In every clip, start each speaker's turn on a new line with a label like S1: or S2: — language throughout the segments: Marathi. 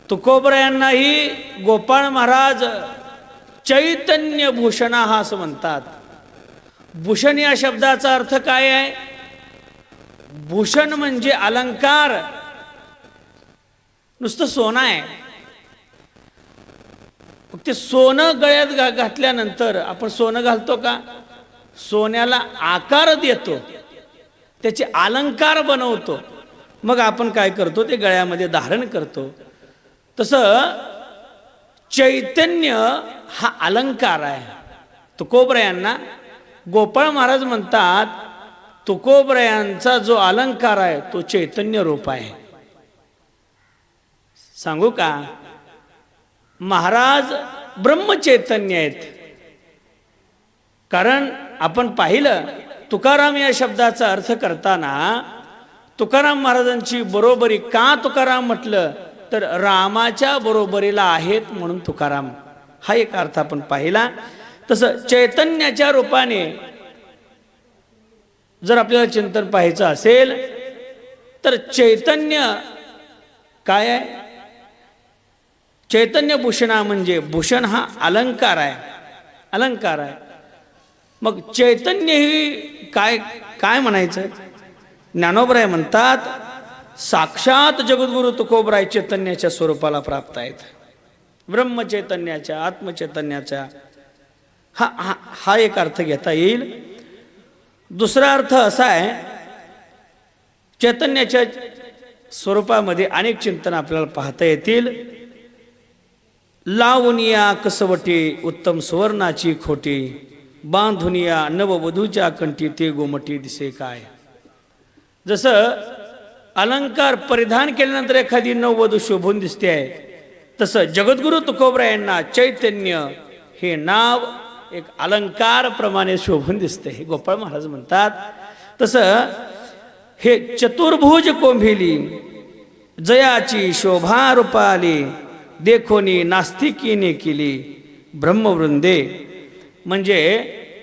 S1: तुकोबरायांनाही गोपाळ महाराज चैतन्य भूषणा हा असं म्हणतात. भूषण या शब्दाचा अर्थ काय आहे? भूषण म्हणजे अलंकार. नुसतं सोनं आहे. मग ते सोनं गळ्यात घातल्यानंतर आपण सोनं घालतो का? सोन्याला आकार देतो, त्याचे अलंकार बनवतो, मग आपण काय करतो? ते गळ्यामध्ये धारण करतो. तसं चैतन्य हा अलंकार आहे. तुकोबरायांना गोपाळ महाराज म्हणतात, तुकोबरायांचा जो अलंकार आहे तो चैतन्य रूप आहे. सांगू का? महाराज ब्रह्मचैतन्य आहेत. कारण आपण पाहिलं, तुकाराम या शब्दाचा अर्थ करताना तुकाराम महाराजांची बरोबरी का तुकाराम म्हटलं तर रामाच्या बरोबरीला आहेत म्हणून तुकाराम, हा एक अर्थ आपण पाहिला. तसं चैतन्याच्या रूपाने जर आपल्याला चिंतन पाहायचं असेल तर चैतन्य काय आहे? चैतन्य भूषणा म्हणजे भूषण हा अलंकार आहे, अलंकार आहे. मग चैतन्य ही काय काय म्हणायचं? ज्ञानोबराय म्हणतात, साक्षात जगद्गुरु तुकोबराय चैतन्याच्या स्वरूपाला प्राप्त आहेत. ब्रह्मचैतन्याच्या, आत्मचैतन्याच्या, हा एक अर्थ घेता येईल. दुसरा अर्थ असा आहे, चैतन्याच्या स्वरूपामध्ये अनेक चिंतन आपल्याला पाहता येतील. लावुनिया कसवटी उत्तम सुवर्णाची खोटी, बांधुनिया नववधूच्या कंठी ते गोमटी दिसे काय. जसं अलंकार परिधान केल्यानंतर एखादी नववधू शोभून दिसते आहे, तसं जगद्गुरु तुकोबरायांना चैतन्य हे नाव एक अलंकार प्रमाणे शोभून दिसते, हे गोपाळ महाराज म्हणतात. तसं हे चतुर्भुज कोंभिली जयाची शोभा रूपाली, देखोनी नास्तिकीने केली ब्रह्मवृंदे. म्हणजे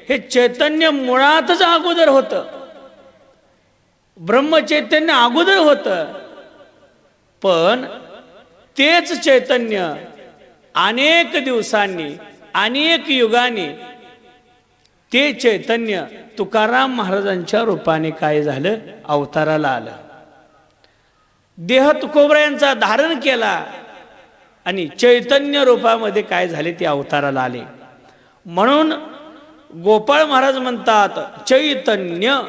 S1: हे चैतन्य मुळातच अगोदर होतं, ब्रह्मचैतन्य अगोदर होतं, पण तेच चैतन्य अनेक दिवसांनी, अनेक युगांनी ते चैतन्य तुकाराम महाराजांच्या रूपाने काय झालं? अवताराला आलं. देह तुकोबरायांचा धारण केला आणि चैतन्य रूपामध्ये काय झाले? ते अवताराला आले. म्हणून गोपाळ महाराज म्हणतात चैतन्य.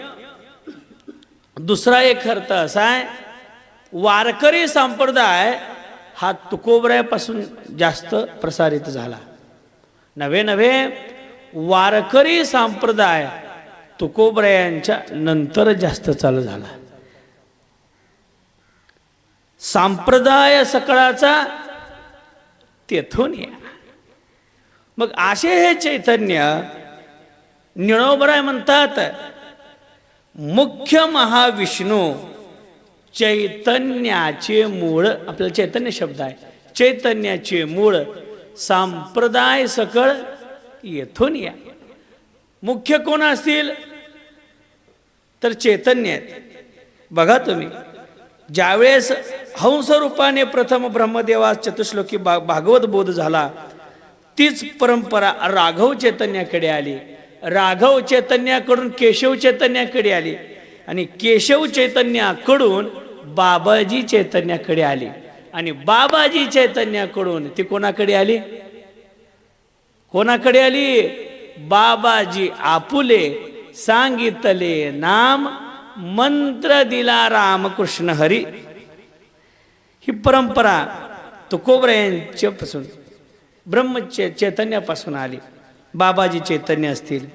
S1: दुसरा एक अर्थ असा आहे, वारकरी संप्रदाय हा तुकोबरायापासून जास्त प्रसारित झाला. नवे नवे वारकरी संप्रदाय तुकोबरायांच्या नंतर जास्त चालू झाला. संप्रदाय सकळाचा तेथून या. मग असे हे चैतन्य ज्ञानोबराय म्हणतात, मुख्य महाविष्णू चैतन्याचे मूळ. आपल्याला चैतन्य शब्द आहे, चैतन्याचे मूळ संप्रदाय सकळ येथून या. मुख्य कोण असतील तर चैतन्य आहेत. बघा तुम्ही, ज्यावेळेस हंस रूपाने प्रथम ब्रह्मदेवास चतुश्लोकी भागवत बोध झाला, तीच परंपरा राघव चैतन्याकडे आली. राघव चैतन्याकडून केशव चैतन्याकडे आली आणि केशव चैतन्याकडून बाबाजी चैतन्याकडे आली आणि बाबाजी चैतन्याकडून ती कोणाकडे आली? कोणाकडे आली? बाबाजी आपुले सांगितले नाम, मंत्र दिला रामकृष्ण हरी. ही परंपरा तुकोबरायांच्यापासून चैतन्यापासून आली. बाबाजी चैतन्य असतील.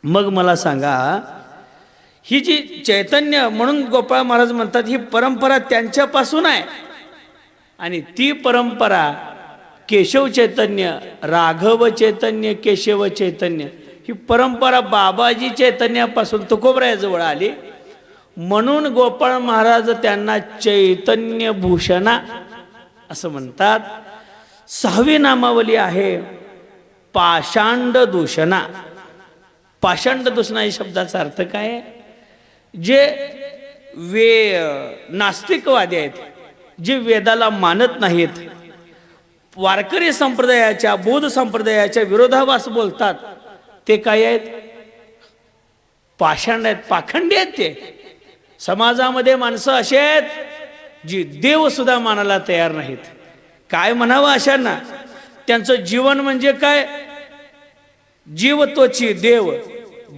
S1: मग मला सांगा, ही जी चैतन्य म्हणून गोपाळ महाराज म्हणतात, ही परंपरा त्यांच्यापासून आहे आणि ती परंपरा केशव चैतन्य, राघव चैतन्य, केशव चैतन्य, ही परंपरा बाबाजी चैतन्यापासून तुकोबरायाजवळ आली. म्हणून गोपाळ महाराज त्यांना चैतन्य भूषणा असं म्हणतात. सहावी नामावली आहे पाषांड दूषणा. पाषांड दूषणा या शब्दाचा अर्थ काय आहे? जे नास्तिकवादी आहेत जे वेदाला मानत नाहीत, वारकरी संप्रदायाच्या बौद्ध संप्रदायाच्या विरोधाभास बोलतात, ते काय आहेत? पाषाण आहेत, पाखंडी आहेत. ते समाजामध्ये माणसं अशी आहेत जी देव सुद्धा मानायला तयार नाहीत. काय म्हणावं अशांना? त्यांचं जीवन म्हणजे काय? जीव तोची देव,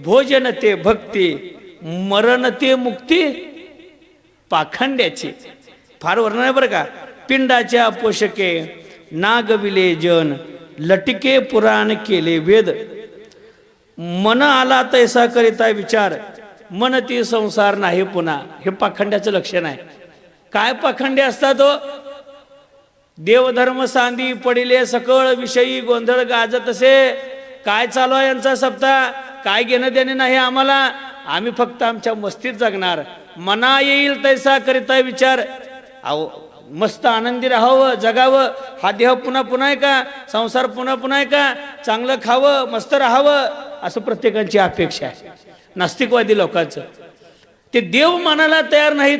S1: भोजन ते भक्ती, मरण ते मुक्ती. पाखंड्याची फार वर्णन आहे बरं का. पिंडाच्या पोषके नागविले जन, लटिके पुराण केले वेद. मन आला तैसा करिता विचार, मन ती संसार नाही पुन्हा. हे पाखंड्याचं लक्षण आहे. काय पाखंडी असतात हो? देवधर्म सांदी पडिले सकळ, विषयी गोंधळ गाजत असे. काय चालू आहे यांचा सप्ताह? काय घेणं देणे नाही आम्हाला. आम्ही फक्त आमच्या मस्तीत जगणार. मना येईल तैसा करिता विचार. अहो, मस्त आनंदी राहावं, जगावं. हा देह पुन्हा पुन्हा आहे का? संसार पुन्हा पुन्हा आहे का? चांगलं खावं, मस्त राहावं, असं प्रत्येकाची अपेक्षा आहे. नास्तिकवादी लोकांचं ते देव मानायला तयार नाहीत.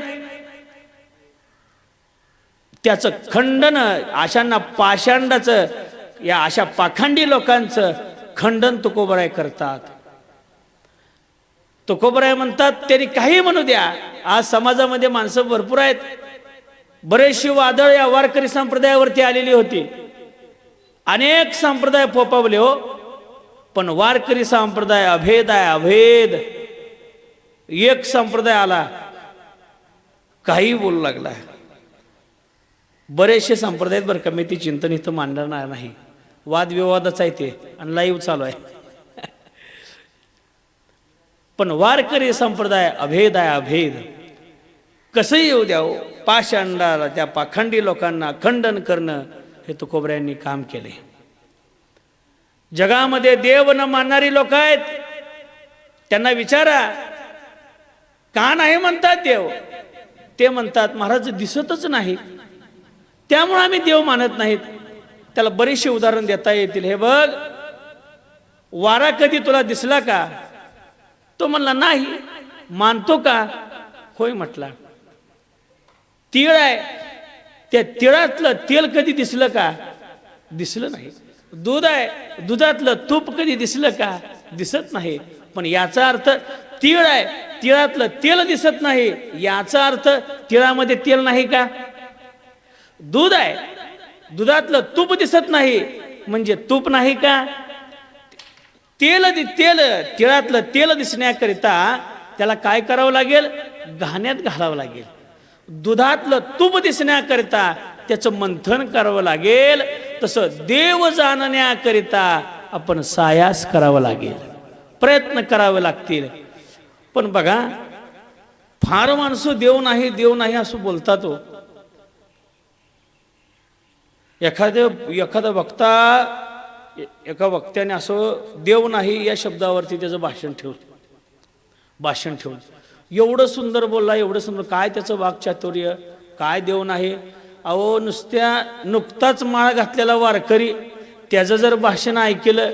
S1: त्याचं खंडन अशांना पाषांडाचं, या अशा पाखंडी लोकांचं खंडन तुकोबराय करतात. तुकोबराय म्हणतात त्यांनी काही म्हणू द्या, आज समाजामध्ये माणसं भरपूर आहेत. बरेचशी वादळ या वारकरी संप्रदायावरती आलेली होती. अनेक संप्रदाय फोपावले हो, पण वारकरी संप्रदाय अभेद आहे, अभेद. एक संप्रदाय आला, काही बोलू लागला. बरेचसे संप्रदाय आहेत बरं का, मी ती चिंतन इथं मांडणार नाही. वादविवादाच आहे ते, आणि लाईव्ह चालू आहे. पण वारकरी संप्रदाय अभेद आहे, अभेद. कसंही येऊ द्या हो, पाषांडाला, त्या पाखंडी लोकांना खंडन करणं हे तुकोबऱ्यांनी काम केले. जगामध्ये देव न मानणारी लोक आहेत, त्यांना विचारा का नाही म्हणतात देव? ते म्हणतात महाराज दिसतच नाही, त्यामुळे आम्ही देव मानत नाहीत. त्याला बरीचशी उदाहरण देता येतील. हे बघ, वारा कधी तुला दिसला का? तो म्हणला नाही. मानतो का? होय म्हटला. तीळ आहे, त्या तिळातलं तेल कधी दिसलं का? दिसलं नाही. दूध आहे, दुधातलं तूप कधी दिसलं का? दिसत नाही. पण याचा अर्थ तीळ आहे, तिळातलं तेल दिसत नाही, याचा अर्थ तिळामध्ये तेल नाही का? दूध आहे, दुधातलं तूप दिसत नाही, म्हणजे तूप नाही का? तिळातलं तेल दिसण्याकरिता त्याला काय करावं लागेल? घाण्यात घालावं लागेल. दुधातलं तूप दिसण्याकरिता त्याचं मंथन करावं लागेल. तसं देव जाणण्याकरिता आपण सायास करावं लागेल, प्रयत्न करावे लागतील. पण बघा, फार माणसं देव नाही देव नाही असं बोलतात हो. एखादा वक्ता, एका वक्त्याने असं देव नाही या शब्दावरती त्याचं भाषण ठेवलं. एवढं सुंदर बोलला, एवढं सुंदर. काय त्याचं वाक्चातुर्य, काय देव नाही. अहो, नुकताच माळ घातलेला वारकरी त्याचं जर भाषण ऐकलं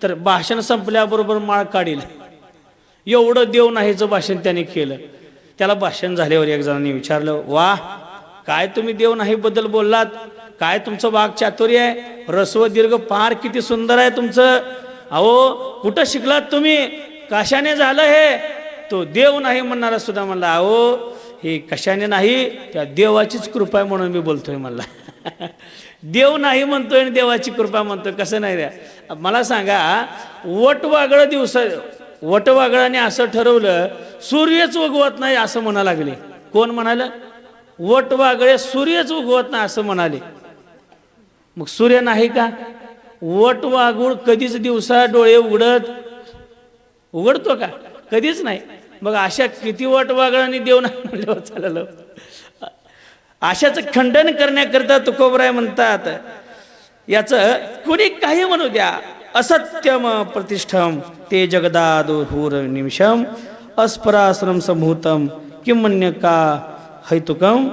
S1: तर भाषण संपल्याबरोबर माळ काढील. एवढं देव नाहीचं भाषण त्याने केलं. त्याला भाषण झाल्यावर एक जणांनी विचारलं, वा, काय तुम्ही देव नाही बद्दल बोललात? काय तुमचं वाक्चातुर्य आहे, ऱ्हस्व दीर्घ फार किती सुंदर आहे तुमचं. अहो, कुठं शिकलात तुम्ही? कशाने झालं हे? तो देव नाही म्हणणारा सुद्धा म्हणला, अहो, हे कशाने नाही, त्या देवाचीच कृपा आहे म्हणून मी बोलतोय म्हणला. देव नाही म्हणतोय आणि देवाची कृपा म्हणतोय, कसं नाही रे? मला सांगा, वटवागळाने असं ठरवलं सूर्यच उगवत नाही असं म्हणा लागले. कोण म्हणालं? वटवागळे सूर्यच उगवत नाही असं म्हणाले. मग सूर्य नाही का? वटवागुळ कधीच दिवसा डोळे उघडतो का? कधीच नाही. मग अशा किती वटवागळांनी देव नाही म्हणल्यावर चाललं. अशाचं खंडन करण्याकरता तुकोबराय म्हणतात, याचं कुणी काही म्हणू द्या, असत्यम प्रतिष्ठम ते जगदादुहूर निमिषम अस्पराश्रम समूतम किमन्य का हैतुकम.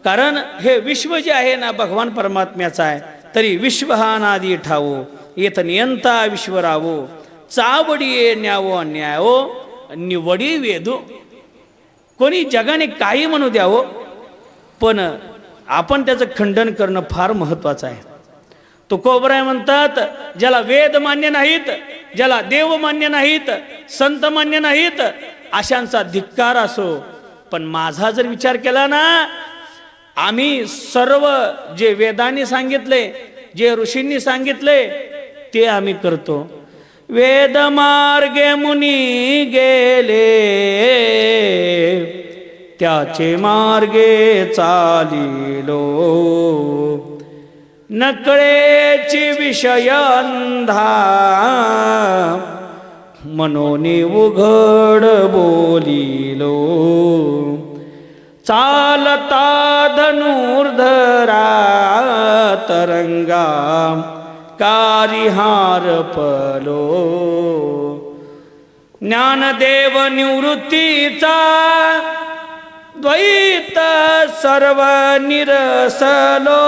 S1: कारण हे विश्व जे आहे ना, भगवान परमात्म्याचा आहे. तरी विश्व हा नादी ठावो, येथ नियंता विश्वरावो, चावडी न्यावो अन्यायो, निवडी वेदो. कोणी जगाने काही म्हणू द्यावो, पण आपण त्याचं खंडन करणं फार महत्त्वाचं आहे. तुकोबराय म्हणतात, ज्याला वेद मान्य नाहीत, ज्याला देव मान्य नाहीत, संत मान्य नाहीत, अशांचा धिक्कार असो. पण माझा जर विचार केला ना, आम्ही सर्व जे वेदांनी सांगितले, जे ऋषींनी सांगितले ते आम्ही करतो. वेद मार्गे मुनी गेले, त्याचे मार्गे चालिलो. नकळेची विषय अंधा, मनोनी उघड बोलिलो. चालता धनुर्धरा तरंगा, कारिहार पलो. ज्ञानदेव निवृत्तीचा, द्वैत सर्व निरसलो.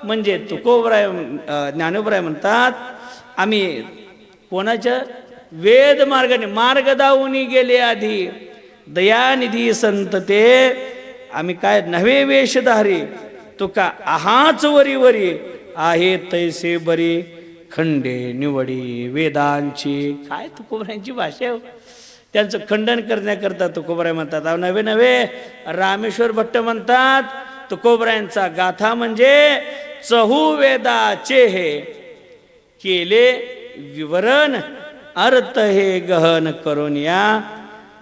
S1: म्हणजे तुकोबराय ज्ञानोबराय म्हणतात, आम्ही कोणाच्या वेद मार्गाने मार्ग दावून गेले आधी. दयानिधी संत ते आम्ही काय नव्हे वेशधारी. तुका आहाच वरी वरी, आहे तैसे बरी खंडे निवडी वेदांची. काय तुकोबरायांची भाषा आहे. त्यांचं खंडन करण्याकरता तुकोबराय म्हणतात. नवे नवे रामेश्वर भट्ट म्हणतात, तुकोबरायांचा गाथा म्हणजे चहू वेदाचे हे केले विवरण, अर्थ हे गहन करून या.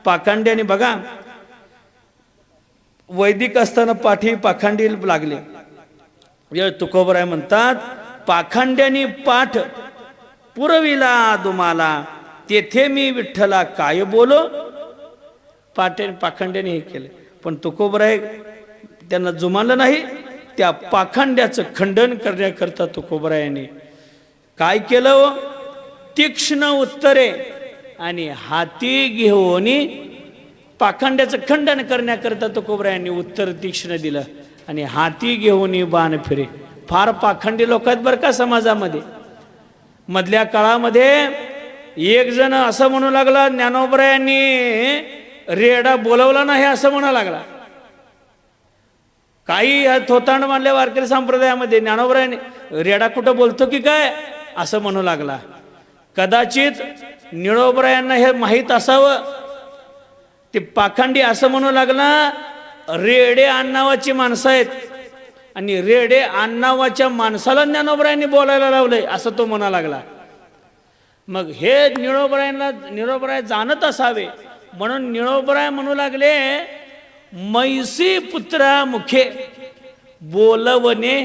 S1: पाखंड्याने बघा, वैदिक असताना पाठी पाखंडी लागले. तुकोबराय म्हणतात, पाखंड्यानी पाठ पुरविला तुम्हाला, तेथे मी विठ्ठला काय बोलो. पाखंड्याने हे केले, पण तुकोबराय त्यांना जुमानलं नाही. त्या पाखंड्याचं खंडन करण्याकरता तुकोबरायांनी काय केलं, तीक्ष्ण उत्तरे आणि हाती घेऊन पाखंड्याचं खंडन करण्याकरता तुकोबरायांनी उत्तर तीक्ष्ण दिलं आणि हाती घेऊन बाण फिरे. फार पाखंडी लोक आहेत बरं का समाजामध्ये. मधल्या काळामध्ये एक जण असं म्हणू लागला, ज्ञानोबरायांनी रेडा बोलवला नाही असं म्हणू लागला. काही थोतांड मानल्या वारकरी संप्रदायामध्ये ज्ञानोबरायांनी रेडा कुठं बोलतो की काय असं म्हणू लागला. कदाचित ज्ञानोबरायांना हे माहीत असावं. ते पाखंडी असं म्हणू लागला, रेडे आण्णावाची माणसं आहेत आणि रेडे आण्णावाच्या माणसाला ज्ञानोबरायांनी बोलायला लावलंय असं तो म्हणा लागला. मग हे ज्ञानोबराय जाणत असावे म्हणून ज्ञानोबराय म्हणू लागले, मैसी पुत्रा मुखे बोलवणे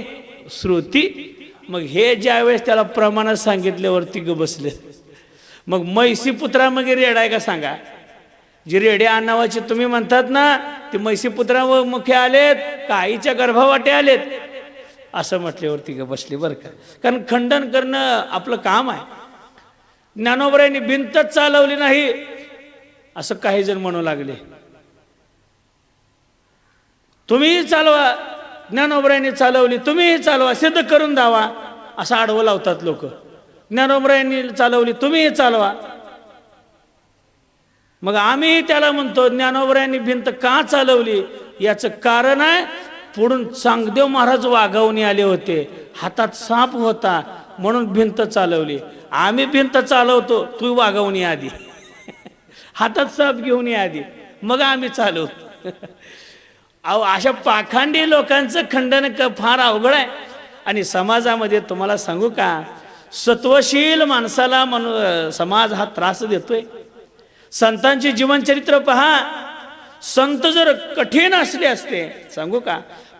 S1: श्रुती. मग हे ज्यावेळेस त्याला प्रमाणात सांगितल्यावरती ग बसले. मग मैसी पुत्रा मग रेडा आहे का सांगा. जी रेडे आणावाची तुम्ही म्हणतात ना, ते मैसी पुत्रा मुखे आलेत का आईच्या गर्भावाटे आलेत असं म्हटल्यावरती ग बसले बरं का. कारण खंडन करणं आपलं काम आहे. ज्ञानोबरायांनी भिंतच चालवली नाही असं काही जण म्हणू लागले. तुम्हीही चालवा, ज्ञानोबरायांनी चालवली तुम्हीही चालवा, सिद्ध करून दावा असं आडवं लावतात लोक. ज्ञानोबरायांनी चालवली तुम्हीही चालवा. मग आम्ही त्याला म्हणतो ज्ञानोबरायांनी भिंत का चालवली, याचं कारण आहे पुढून चांगदेव महाराज वाघावून आले होते, हातात साप होता म्हणून भिंत चालवली. आम्ही भिंत चालवतो, तू वाघावून आधी हातात साप घेऊन या आधी, मग आम्ही चालवतो. अहो, अशा पाखंडी लोकांचं खंडन फार अवघड आहे. आणि समाजामध्ये तुम्हाला सांगू का, सत्वशील माणसाला समाज हा त्रास देतोय. संतांची जीवनचरित्र पहा. संत जर कठीण असले असते, सांगू का,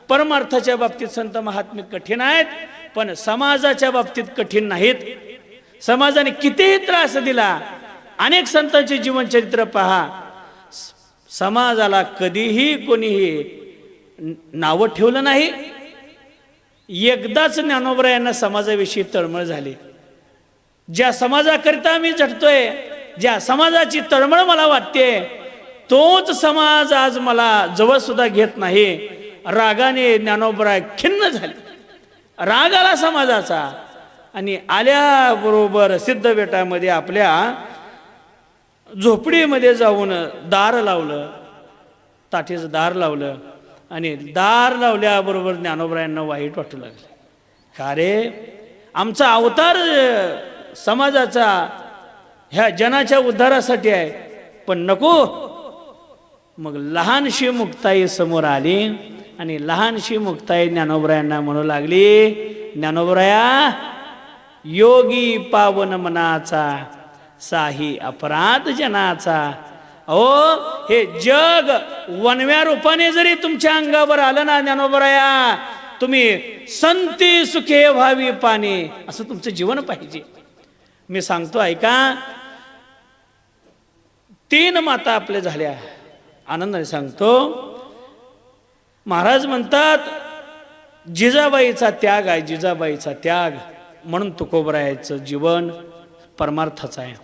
S1: परमार्थाच्या बाबतीत संत महात्मे कठीण आहेत, पण समाजाच्या बाबतीत कठीण नाहीत. समाजाने कितीही त्रास दिला, अनेक संतांचे जीवनचरित्र पहा, समाजाला कधीही कोणीही नावं ठेवलं नाही. एकदाच ज्ञानोबरायांना समाजाविषयी तळमळ झाली. ज्या समाजाकरिता मी झटतोय, ज्या समाजाची तळमळ मला वाटते, तोच समाज आज मला जवळ सुद्धा घेत नाही. रागाने ज्ञानोबराय खिन्न झाले. राग आला समाजाचा आणि आल्याबरोबर सिद्धबेटामध्ये आपल्या झोपडीमध्ये जाऊन दार लावलं, ताटीचं दार लावलं आणि दार लावल्याबरोबर ज्ञानोबरायांना वाईट वाटू लागले. का रे, आमचा अवतार समाजाचा ह्या जनाच्या उद्धारासाठी आहे, पण नको. मग लहानशी मुक्ताई समोर आली आणि लहानशी मुक्ताई ज्ञानोबरायांना म्हणू लागली, ज्ञानोबराया, योगी पावन मनाचा, साही अपराध जनाचा. अहो, हे जग वनव्या रूपाने जरी तुमच्या अंगावर आलं ना ज्ञानोबराया, तुम्ही संती सुखे व्हावी पाने, असं तुमचं जीवन पाहिजे. मी सांगतो ऐका, 3 माता आपल्या झाल्या. आनंदाने सांगतो. महाराज म्हणतात, जिजाबाईचा त्याग आहे, जिजाबाईचा त्याग. म्हणून तुकोबरायाचं जीवन परमार्थाचं आहे.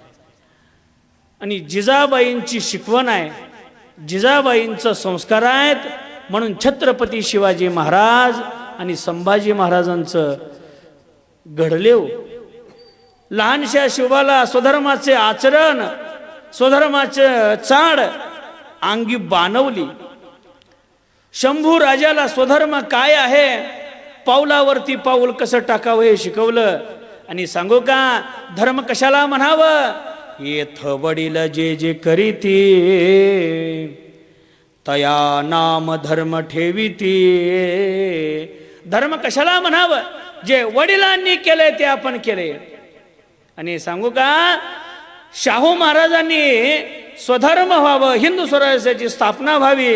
S1: आणि जिजाबाईंची शिकवण आहे, जिजाबाईंचं संस्कार आहेत. म्हणून छत्रपती शिवाजी महाराज आणि संभाजी महाराजांचं घडलेव. लहानशा शिवाला स्वधर्माचे आचरण, स्वधर्माचं चाड अंगी बाणवली. शंभू राजाला स्वधर्म काय आहे, पावलावरती पाऊल कसं टाकावं हे शिकवलं. आणि सांगू का, धर्म कशाला म्हणावं, येथ वडील जे जे करीती, तया नाम धर्म ठेवीती. धर्म कशाला म्हणावं, जे वडिलांनी केले ते आपण केले. आणि सांगू का, शाहू महाराजांनी स्वधर्म व्हावं, हिंदू स्वराज्याची स्थापना व्हावी,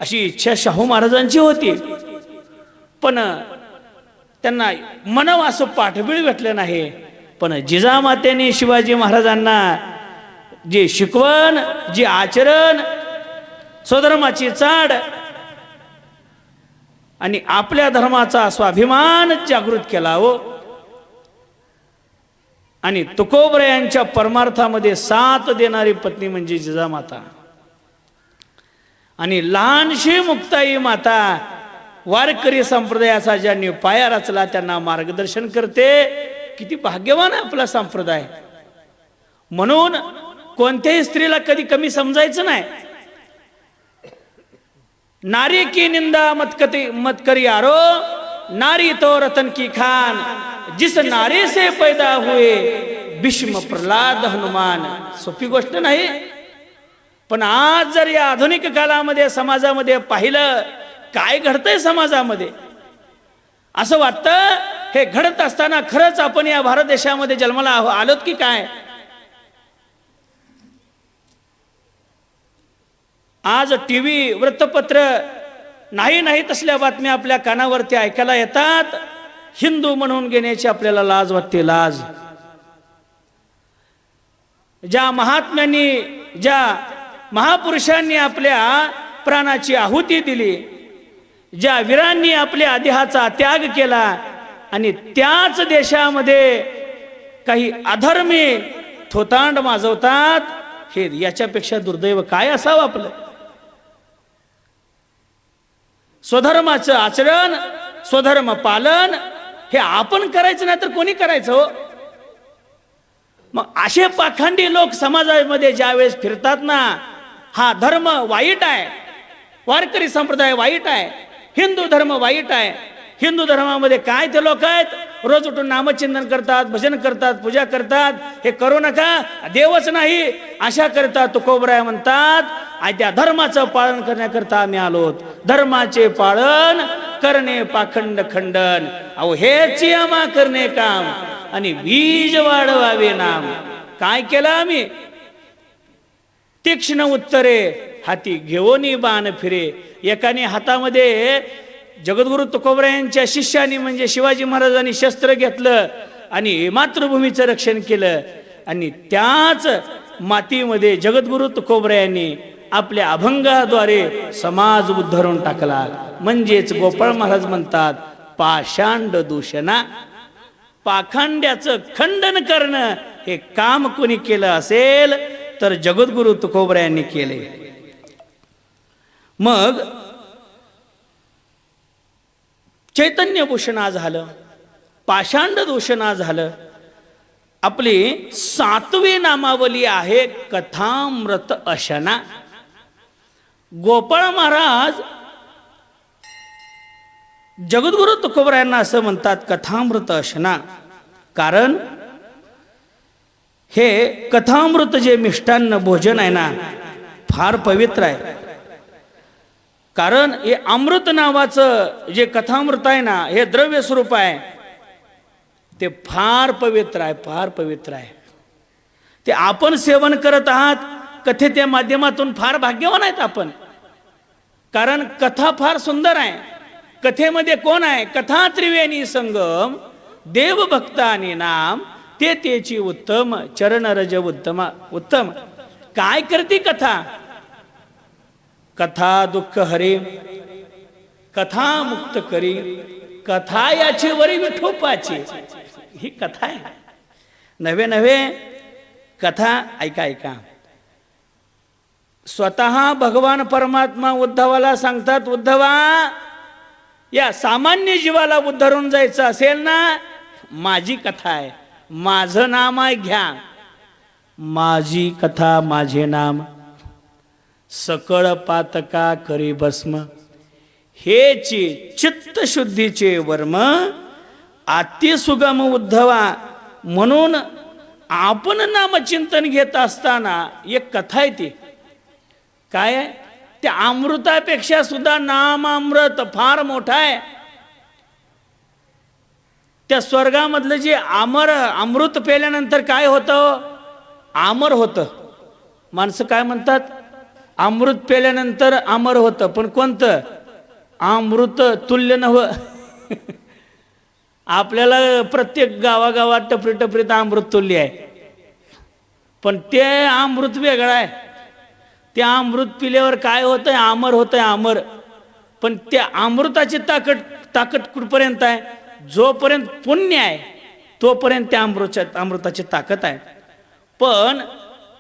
S1: अशी इच्छा शाहू महाराजांची होती. पण त्यांना म्हणावं असं पाठबळ भेटलं नाही. पण जिजामातेने शिवाजी महाराजांना जे शिकवण, जे आचरण, स्वधर्माची चाड आणि आपल्या धर्माचा स्वाभिमान जागृत केला हो. आणि तुकोबरायांच्या परमार्थामध्ये साथ देणारी पत्नी म्हणजे जिजामाता. आणि लहानशी मुक्ताई माता वारकरी संप्रदायाचा ज्यांनी पाया रचला त्यांना मार्गदर्शन करते. किती भाग्यवान आहे आपला संप्रदाय. म्हणून कोणत्याही स्त्रीला कधी कमी समजायचं नाही. नारी की निंदा मत करी यारो, नारी तो रतन की खान, जिस नारी से पैदा हुए भीष्म प्रल्हाद हनुमान. सोपी गोष्ट नाही. पण आज जर या आधुनिक काळामध्ये समाजामध्ये पाहिलं काय घडतंय समाजामध्ये, असं वाटतं हे घडत असताना खरंच आपण या भारत देशामध्ये जन्माला आलोत की काय. आज टीव्ही, वृत्तपत्र नाही तसल्या बातम्या आपल्या कानावरती ऐकायला येतात. हिंदू म्हणून घेण्याची आपल्याला लाज वाटते, लाज. ज्या महात्म्यांनी, ज्या महापुरुषांनी आपल्या प्राणाची आहुती दिली, ज्या वीरांनी आपल्या देहाचा त्याग केला, आणि त्याच देशामध्ये काही अधर्मी थोतांड माजवतात, हे याच्यापेक्षा दुर्दैव काय असावं आपलं. स्वधर्माचं आचरण, स्वधर्म पालन हे आपण करायचं नाही तर कोणी करायचं हो. मग असे पाखंडी लोक समाजामध्ये ज्यावेळेस फिरतात ना, हा धर्म वाईट आहे, वारकरी संप्रदाय वाईट आहे, हिंदू धर्म वाईट आहे. हिंदू धर्मामध्ये काय ते लोक आहेत, रोज उठून नामचिंतन करतात, भजन करतात, पूजा करतात. हे करू नका, देवच नाही अशा करता तुकोबराय म्हणतात, त्या धर्माचं पालन करण्याकरता आम्ही आलोत. धर्माचे पालन करणे पाखंड खंडन, अहो हेच आम्हा करणे काम, आणि बीज वाढवावे नाम. काय केलं आम्ही, तीक्ष्ण उत्तरे हाती घेऊन बाण फिरे. एकाने हातामध्ये जगद्गुरु तुकोबरायांच्या शिष्यानी म्हणजे शिवाजी महाराजांनी शस्त्र घेतलं आणि मातृभूमीचं रक्षण केलं. आणि त्याच मातीमध्ये जगद्गुरु तुकोबरायांनी आपल्या अभंगाद्वारे समाज उद्धरून टाकला. म्हणजेच गोपाळ महाराज म्हणतात, पाषांड दूषणा, पाखंड्याचं खंडन करणं हे काम कोणी केलं असेल तर जगद्गुरु तुकोबरायांनी केले. मग चैतन्य भूषणा झालं, पाषांड दूषणा झालं. आपली 7वी नामावली आहे कथामृत अशना. गोपाळ महाराज जगद्गुरु तुकोबरायांना असं म्हणतात कथामृत अशना. कारण हे कथामृत जे मिष्टान्न भोजन आहे ना फार पवित्र आहे. कारण हे अमृत नावाचं जे कथामृत आहे ना हे द्रव्य स्वरूप आहे ते फार पवित्र आहे, फार पवित्र आहे. ते आपण सेवन करत आहात कथेच्या माध्यमातून फार भाग्यवान आहेत आपण. कारण कथा फार सुंदर आहे. कथेमध्ये कोण आहे? कथा त्रिवेणी संगम देवभक्त आणि नाम ते तेची उत्तम चरण रज उत्तम उत्तम. काय करते कथा? कथा दुःख हरे, कथा मुक्त करी, कथा याची वरी विठोपाची. ही कथा आहे. नव्हे नव्हे कथा ऐका ऐका. स्वतः भगवान परमात्मा उद्धवाला सांगतात, उद्धवा या सामान्य जीवाला उद्धरून जायचं असेल ना माझी कथा आहे, माझं नाम आहे, घ्या माझी कथा माझे नाम. सकळ पातका करी भस्म, हेची चित्तशुद्धीचे वर्म अति सुगम उद्धवा. म्हणून आपण नामचिंतन घेत असताना एक कथा आहे ती काय आहे? त्या अमृतापेक्षा सुद्धा नाम अमृत फार मोठा आहे. त्या स्वर्गामधलं जे अमृत पेल्यानंतर काय होतं? अमर होतं. माणसं काय म्हणतात? अमृत पेल्यानंतर अमर होतं. पण कोणतं अमृत? तुल्य नव्ह. आपल्याला प्रत्येक गावागावात टपरी टपरीत अमृत तुल्य आहे, पण ते अमृत वेगळं आहे. त्या अमृत पिल्यावर काय होतंय? अमर होतंय, अमर. पण त्या अमृताची ताकद कुठपर्यंत आहे? जोपर्यंत पुण्य आहे तोपर्यंत त्या अमृताची ताकद आहे. पण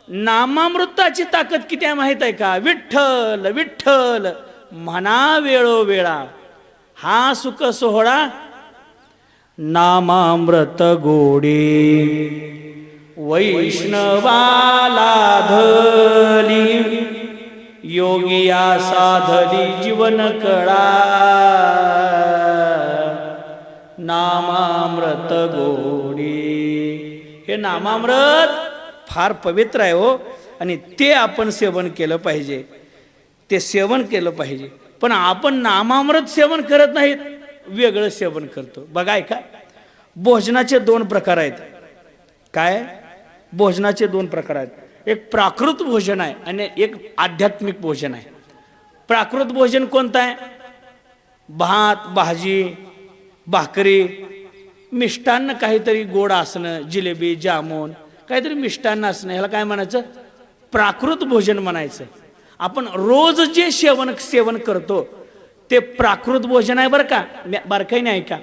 S1: नामामृताची ताकद किती आहे माहित आहे का? विठ्ठल विठ्ठल म्हणा वेळोवेळा, हा सुख सोहळा नामामृत गोडी वैष्णवाला धली, योगिया साधली जीवन कळा, नामामृत गोडी. हे नामामृत फार पवित्र आहे हो, आणि ते आपण सेवन केलं पाहिजे, ते सेवन केलं पाहिजे. पण आपण नामामृत सेवन करत नाहीत, वेगळं सेवन करतो. बघा ऐका, भोजनाचे दोन प्रकार आहेत. काय? भोजनाचे दोन प्रकार आहेत. एक प्राकृत भोजन आहे आणि एक आध्यात्मिक भोजन आहे. प्राकृत भोजन कोणतं आहे? भात भाजी भाकरी, मिष्टान्न काहीतरी गोड असणं, जिलेबी जामून काहीतरी मिष्टान्न असणं, ह्याला काय म्हणायचं? प्राकृत भोजन म्हणायचं. आपण रोज जे सेवन करतो ते प्राकृत भोजन आहे बरं का. बारकाईने ऐका,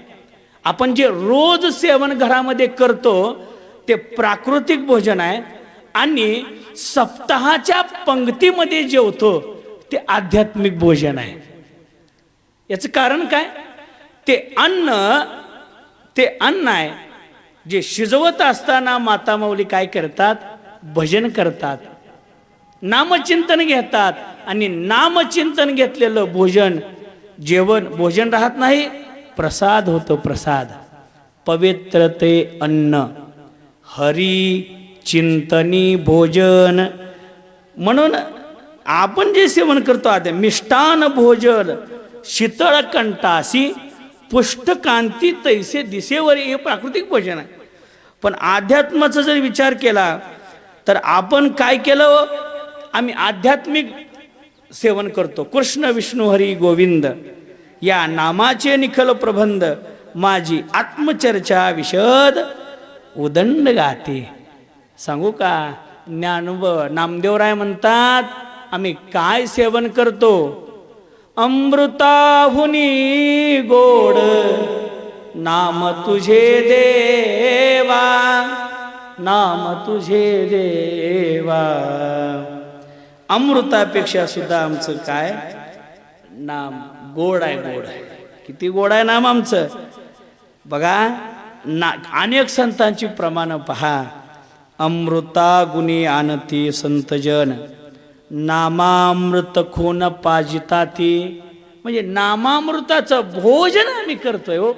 S1: आपण जे रोज सेवन घरामध्ये करतो ते प्राकृतिक भोजन आहे, आणि सप्ताहाच्या पंक्तीमध्ये जेवतो ते आध्यात्मिक भोजन आहे. याचं कारण काय? ते अन्न आहे जे शिजवत असताना माता माऊली काय करतात? भजन करतात, नामचिंतन घेतात. आणि नामचिंतन घेतलेलं भोजन राहत नाही, प्रसाद होतो. प्रसाद पवित्र ते अन्न हरी चिंतनी भोजन. म्हणून आपण जे सेवन करतो आता मिष्टान भोजन शीतळ कंठासी पुष्ट कांती तैसे दिसेवर, हे प्राकृतिक भोजन आहे. पण अध्यात्माचा जर विचार केला तर आपण काय केलं? आम्ही आध्यात्मिक सेवन करतो. कृष्ण विष्णू हरी गोविंद या नामाचे निखल प्रबंध, माझी आत्मचर्चा विशद उदंड गाते. सांगू का? नामदेवराय म्हणतात, आम्ही काय सेवन करतो? अमृताहुनी गोड नाम तुझे देवा, नाम तुझे देवा. अमृतापेक्षा सुद्धा आमचं काय? नाम गोड आहे. गोड आहे. किती गोड आहे नाम आमचं. बघा अनेक संतांची प्रमाण पहा. अमृता गुणी आणती संतजन, नामामृत खून पाजिताती, म्हणजे नामामृताचं भोजन आम्ही करतोय हो.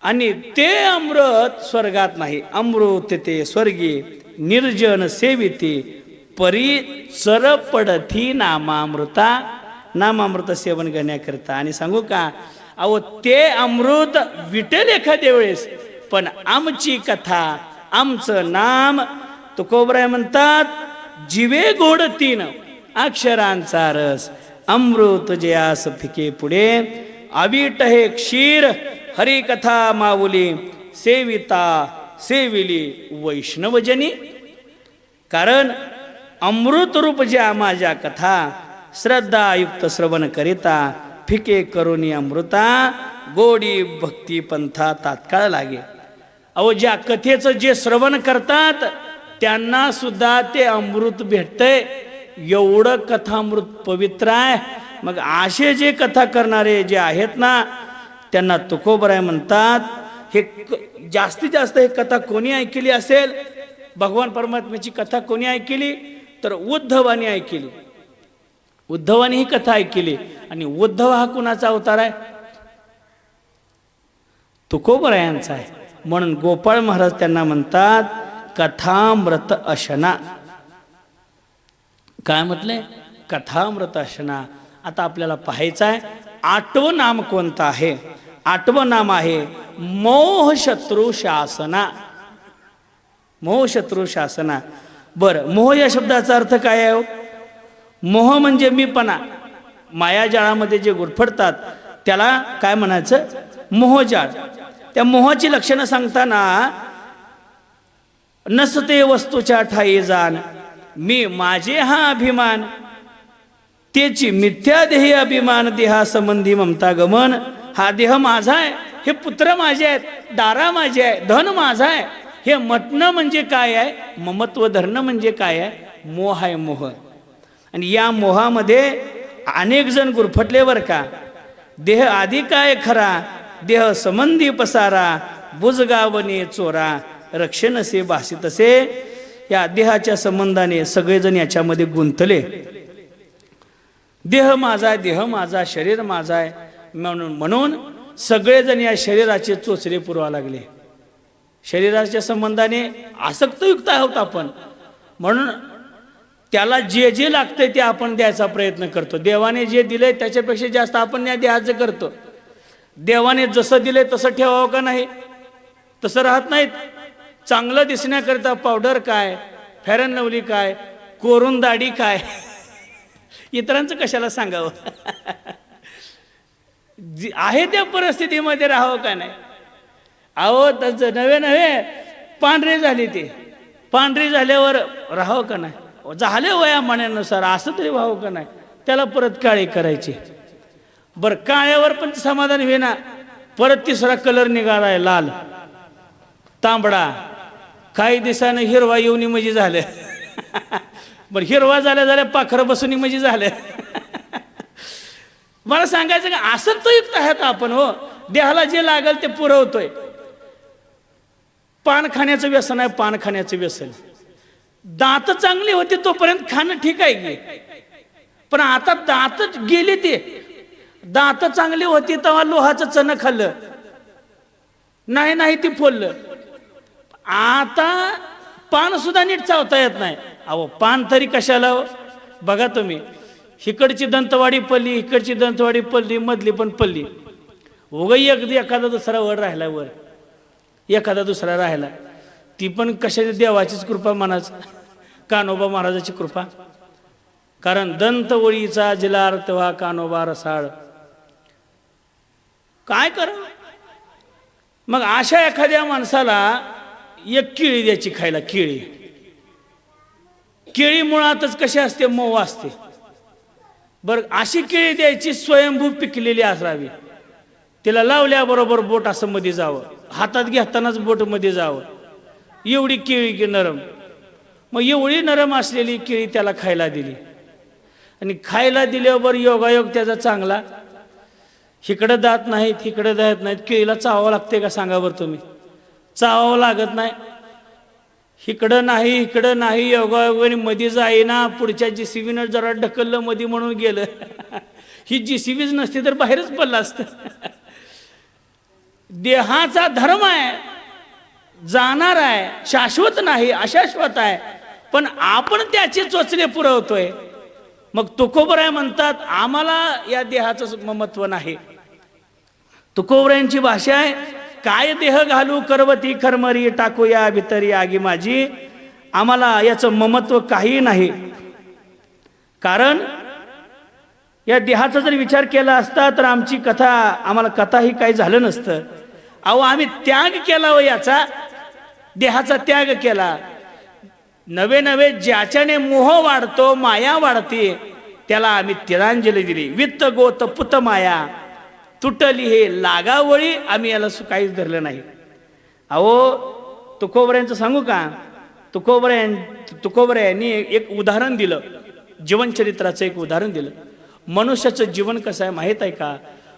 S1: आणि ते अमृत स्वर्गात नाही. अमृत ते स्वर्गी निर्जन सेविते परिचर पडती नामामृता. नामामृत सेवन करण्याकरता. आणि सांगू का, अहो ते अमृत विटेल एखाद्या वेळेस, पण आमची कथा आमचं नाम तुकोबराय म्हणतात, जीवे गोड तीन अक्षरांचा रस, अमृत जयास फिके पुढे, अवीट हे क्षीर हरिकथा माऊली, सेविता सेविली वैष्णवजनी. कारण अमृत रूप ज्या माझ्या कथा, श्रद्धायुक्त श्रवण करिता, फिके करुणी अमृता, गोडी भक्ती पंथा तात्काळ लागे. अहो ज्या कथेचं जे श्रवण करतात त्यांना सुद्धा ते अमृत भेटतंय. एवढं कथामृत पवित्र आहे. मग असे जे कथा करणारे जे आहेत ना, त्यांना तुकोबराय म्हणतात, हे जास्तीत जास्त हे कथा कोणी ऐकली असेल, भगवान परमात्म्याची कथा कोणी ऐकली तर उद्धवानी ऐकली. उद्धवानी ही कथा ऐकली. आणि उद्धव हा कुणाचा अवतार आहे? तुकोबरायांचा आहे. म्हणून गोपाळ महाराज त्यांना म्हणतात कथामृत अशना. काय म्हटलंय? कथामृत अशना. आता आपल्याला पाहायचं आहे 8वं नाम कोणतं आहे. 8वं नाम आहे मोह शत्रू शासना. मोह शत्रू शासना. बरं, मोह या शब्दाचा अर्थ काय आहे? मोह म्हणजे मीपणा. मायाजाळामध्ये जे गुरफडतात त्याला काय म्हणायचं? मोहजाळ. त्या मोहाची लक्षणं सांगताना, नसते वस्तूच्या ठाई जाण, मी माझे हा अभिमान, त्याची मिथ्या देही अभिमान, देहासंबंधी ममता गमन. हा देह माझा आहे, हे पुत्र माझे आहेत, दारा माझे आहे, धन माझा आहे. हे मटणं म्हणजे काय आहे? ममत्व धरणं म्हणजे काय आहे? मोह आहे, मोह. आणि या मोहामध्ये अनेक जण गुरफटले बर का. देह आधी काय खरा, देह संबंधी पसारा, बुजगावने चोरा, रक्षणसे भासितसे. या देहाच्या संबंधाने सगळेजण याच्यामध्ये गुंतले. देह माझा आहे, देह माझा, शरीर माझा आहे म्हणून सगळेजण या शरीराचे चोचरे पुरवा लागले. शरीराच्या संबंधाने आसक्तयुक्त आहोत आपण. म्हणून त्याला जे जे लागतंय ते आपण द्यायचा प्रयत्न करतो. देवाने जे दिलंय त्याच्यापेक्षा जास्त आपण न्याय द्यायचं करतो. देवाने जसं दिलंय तसं ठेवावं का नाही? तसं राहत नाहीत. चांगलं दिसण्याकरिता पावडर काय, फेअर अँड लवली काय, कोरून दाढी काय, इतरांचं कशाला सांगावं? आहे त्या परिस्थितीमध्ये राहावं का नाही? अहो तसं नवे नवे पांढरे झाले, ते पांढरी झाल्यावर राहावं का नाही? झाले वया म्हणण्यानुसार असं तरी व्हावं का नाही? त्याला परत काळे करायचे. बरं, काळ्यावर पण समाधान होईना, परत तिसरा कलर निघालाय, लाल, तांबडा, काही दिवसानं हिरवा येऊनी म्हणजे झालं. बरं, हिरवा झाल्या पाखरं बसून म्हणजे झालं. मला सांगायचं का, आसक्तयुक्त आहेत आपण. हो, देहाला जे लागेल ते पुरवतोय. पान खाण्याचं व्यसन आहे, पान खाण्याचं व्यसन. दात चांगली होती तोपर्यंत खाणं ठीक आहे की, पण आता दात गेले, ते दात चांगली होती तेव्हा लोहाचं चण खाल्लं नाही ती फोडलं. आता पान सुद्धा नीट चावता येत नाही. अहो पान तरी कशाला? बघा तुम्ही, इकडची दंतवाडी पल्ली, इकडची दंतवाडी पल्ली, मधली पण पल्ली. उगाही एखादा दुसरा वर राहिला, वर एखादा दुसरा राहिला, ती पण कशाची? देवाचीच कृपा म्हणाच, कान्होबा महाराजाची कृपा. कारण दंतवळीचा जिलार तेव्हा कान्होबा रसाळ. काय करा मग? अशा एखाद्या माणसाला एक केळी द्यायची खायला. केळी मुळातच कशी असते? मऊ असते. बरं, अशी केळी द्यायची स्वयंभू पिकलेली असावी. तिला लावल्याबरोबर बोट असं मध्ये जावं, हातात घेतानाच बोट मध्ये जावं, एवढी केळी की नरम. मग एवढी नरम असलेली केळी त्याला खायला दिली. आणि खायला दिल्यावर योगायोग त्याचा चांगला. इकडं दात नाहीत, इकडं दात नाहीत, केळीला चावावं लागते का सांगा बरं तुम्ही? चावावं लागत नाही. इकडं नाही, योगायोगाने मध्ये जाईना. पुढच्या JCBनं जरा ढकललं मध्ये म्हणून गेलं. ही JCBच नसती तर बाहेरच पडला असतं. देहाचा धर्म आहे, जाणार आहे, शाश्वत नाही, अशाश्वत आहे, पण आपण त्याचे चोचले पुरवतोय. मग तुकोबराय म्हणतात आम्हाला या देहाचं ममत्व नाही. तुकोबरायांची भाषा आहे, काय देह घालू करवती खरमरी, टाकूया भितरी आगी माझी. आम्हाला याचं ममत्व काही नाही. कारण या देहाचा जर विचार केला असता तर आमची कथा, आम्हाला कथाही काही झालं नसतं. अहो आम्ही त्याग केला व याचा, देहाचा त्याग केला. नवे नवे ज्याच्याने मोह वाढतो, माया वाढते, त्याला आम्ही तिलांजली दिली. वित्त गोत पुत माया तुटली हे लागावळी, आम्ही याला काहीच धरलं नाही. अहो तुकोबरायांचं सांगू का, तुकोबरायांनी एक उदाहरण दिलं, जीवनचरित्राचं एक उदाहरण दिलं. मनुष्याचं जीवन कसं आहे माहीत आहे का?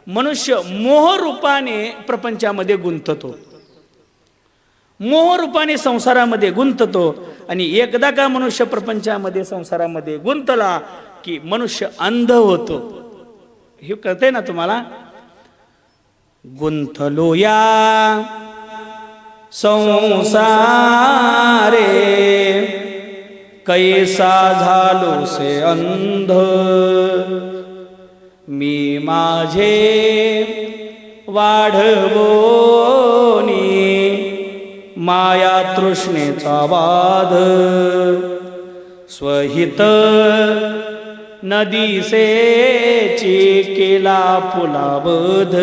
S1: मनुष्य मोहरूपाने प्रपंचामध्ये गुंततो, मोहरूपाने संसारामध्ये गुंततो. आणि एकदा का मनुष्य प्रपंचामध्ये संसारामध्ये गुंतला की मनुष्य अंध होतो. हे कळतंय ना तुम्हाला? गुंतलो या संसारे कैसा झालो से अंध, मी माझे वाढवोनी माया तृष्णेचा बाध. स्वहित नदीसेची केला पुलाबध,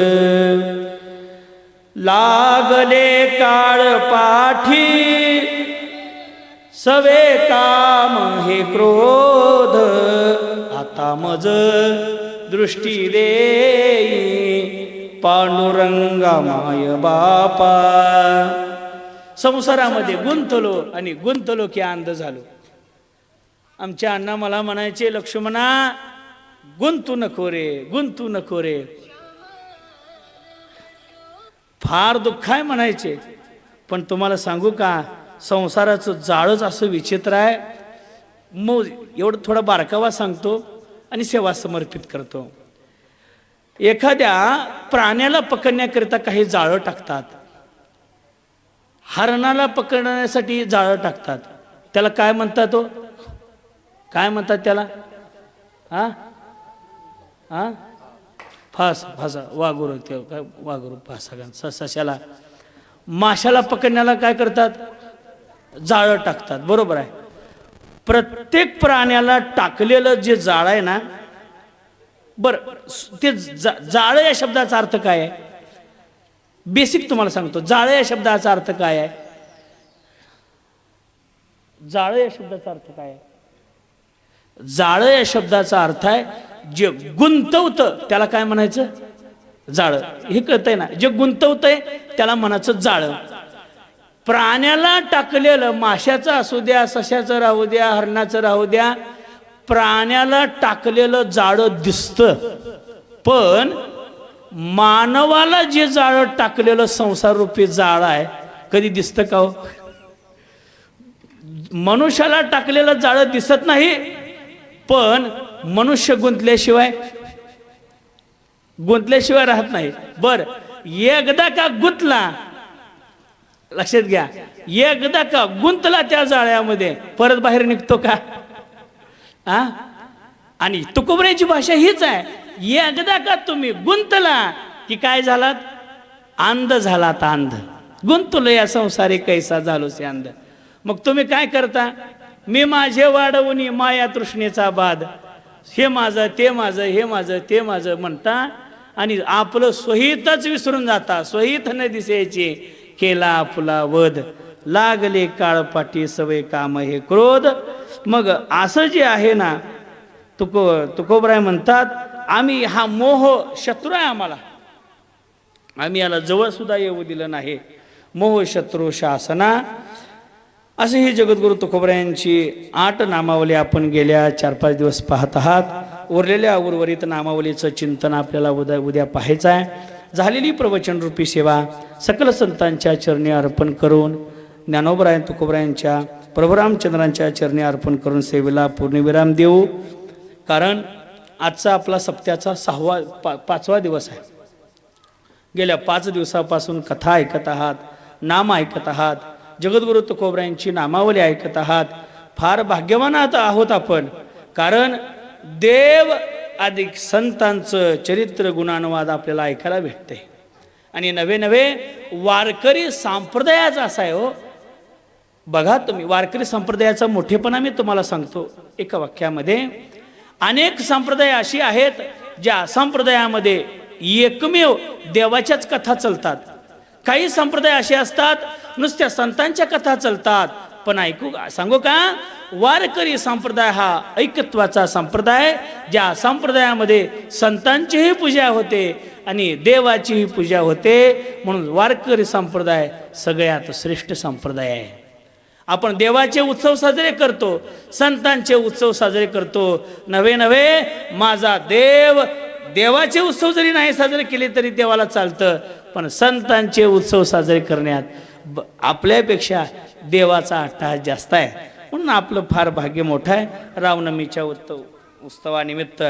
S1: लागले काळ पाठी सवे काम हे क्रोध. आता मज दृष्टी देई पांडुरंगा माय बापा. संसारामध्ये गुंतलो आणि गुंतलो की अंध झालो. आमच्या अण्णा मला म्हणायचे, लक्ष्मणा गुंतू नको रे, गुंतू नको रे. फार दुःख आहे म्हणायचे. पण तुम्हाला सांगू का, संसाराचं जाळच असं विचित्र आहे. मग एवढं थोडा बारकावा सांगतो आणि सेवा समर्पित करतो. एखाद्या प्राण्याला पकडण्याकरिता काही जाळं टाकतात, हरणाला पकडण्यासाठी जाळं टाकतात. त्याला काय म्हणतात तो, काय म्हणतात त्याला? हा हा फास, फासा, वाघुर, काय वाघुर, फासा. सशाला, माशाला पकडण्याला काय करतात? जाळं टाकतात. बरोबर आहे. प्रत्येक प्राण्याला टाकलेलं जे जाळ आहे ना, बर ते जाळं या शब्दाचा अर्थ काय आहे? बेसिक तुम्हाला सांगतो. जाळं या शब्दाचा अर्थ काय आहे? जाळं या शब्दाचा अर्थ काय आहे? जाळं या शब्दाचा अर्थ आहे जे गुंतवतं त्याला काय म्हणायचं? जाळं. हे कळतंय ना? जे गुंतवतंय त्याला म्हणायचं जाळं. प्राण्याला टाकलेलं, माशाचं असू द्या, सशाचं राहू द्या, हरणाचं राहू द्या, प्राण्याला टाकलेलं जाळं दिसतं. पण मानवाला जे जाळं टाकलेलं संसार रूपी जाळं आहे, कधी दिसतं का हो? मनुष्याला टाकलेलं जाळं दिसत नाही. पण मनुष्य गुंतल्याशिवाय राहत नाही. बर एकदा का गुंतला, लक्षात घ्या, एकदा का गुंतला त्या जाळ्यामध्ये परत बाहेर निघतो का? आणि तुकोबऱ्याची भाषा हीच आहे. एकदा का तुम्ही गुंतला की काय झालात? अंध झालात. अंध गुंतलो या संसारी कैसा झालो से अंध. मग तुम्ही काय करता? मी माझे वाढवून माया तृष्णेचा बाध, हे माझं ते माझं, हे माझं ते माझं म्हणता आणि आपलं स्वहितच विसरून जाता. स्वहित न दिसायचे केला फुला वध, लागले काळपाटी सवय काम हे क्रोध. मग असं जे आहे ना, तुकोबराय म्हणतात आम्ही हा मोह शत्रू आहे आम्हाला, आम्ही याला जवळ सुद्धा येऊ दिलं नाही. मोह शत्रू शासना. असे ही जगद्गुरु तुकोबरायांची 8 नामावली आपण गेल्या 4-5 दिवस पाहत आहात. उरलेल्या उर्वरित नामावलीचं चिंतन आपल्याला उद्या पाहायचं आहे. झालेली प्रवचनरूपी सेवा सकल संतांच्या चरणी अर्पण करून, ज्ञानोबराय तुकोबरायांच्या प्रभुरामचंद्रांच्या चरणी अर्पण करून सेवेला पूर्णविराम देऊ. कारण आजचा आपला सप्त्याचा 5वा दिवस आहे. गेल्या 5 दिवसापासून कथा ऐकत आहात, नाम ऐकत आहात, जगद्गुरु तुकोबरायांची नामावली ऐकत आहात. फार भाग्यवान आहोत आपण, कारण देव अधिक संतांचं चरित्र गुणानुवाद आपल्याला ऐकायला भेटते. आणि नवे नवे वारकरी संप्रदायाचा असा आहे हो. बघा तुम्ही, वारकरी संप्रदायाचा मोठेपणा मी तुम्हाला सांगतो एका वाक्यामध्ये. अनेक संप्रदाय अशी आहेत ज्या संप्रदायामध्ये एकमेव देवाच्याच कथा चालतात. काही संप्रदाय असे असतात नुसत्या संतांच्या कथा चालतात. पण सांगू का, वारकरी संप्रदाय हा ऐकत्वाचा संप्रदाय, ज्या संप्रदायामध्ये संतांचीही पूजा होते आणि देवाचीही पूजा होते. म्हणून वारकरी संप्रदाय सगळ्यात श्रेष्ठ संप्रदाय आहे. आपण देवाचे उत्सव साजरे करतो, संतांचे उत्सव साजरे करतो. नवे नवे माझा देव, देवाचे उत्सव जरी नाही साजरे केले तरी देवाला चालतं, पण संतांचे उत्सव साजरे करण्यात आपल्यापेक्षा देवाचा अट्टहास जास्त आहे. म्हणून आपलं फार भाग्य मोठं आहे. रामनवमीच्या उत्सवानिमित्त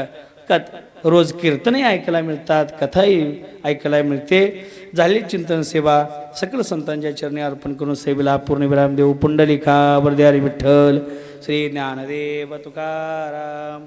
S1: रोज कीर्तनही ऐकायला मिळतात, कथाही ऐकायला मिळते. झाली चिंतन सेवा सकल संतांच्या चरणी अर्पण करून सेवेला पूर्णविराम देऊ. पुंडलिका वरद्यारी विठ्ठल, श्री ज्ञानदेव तुकाराम.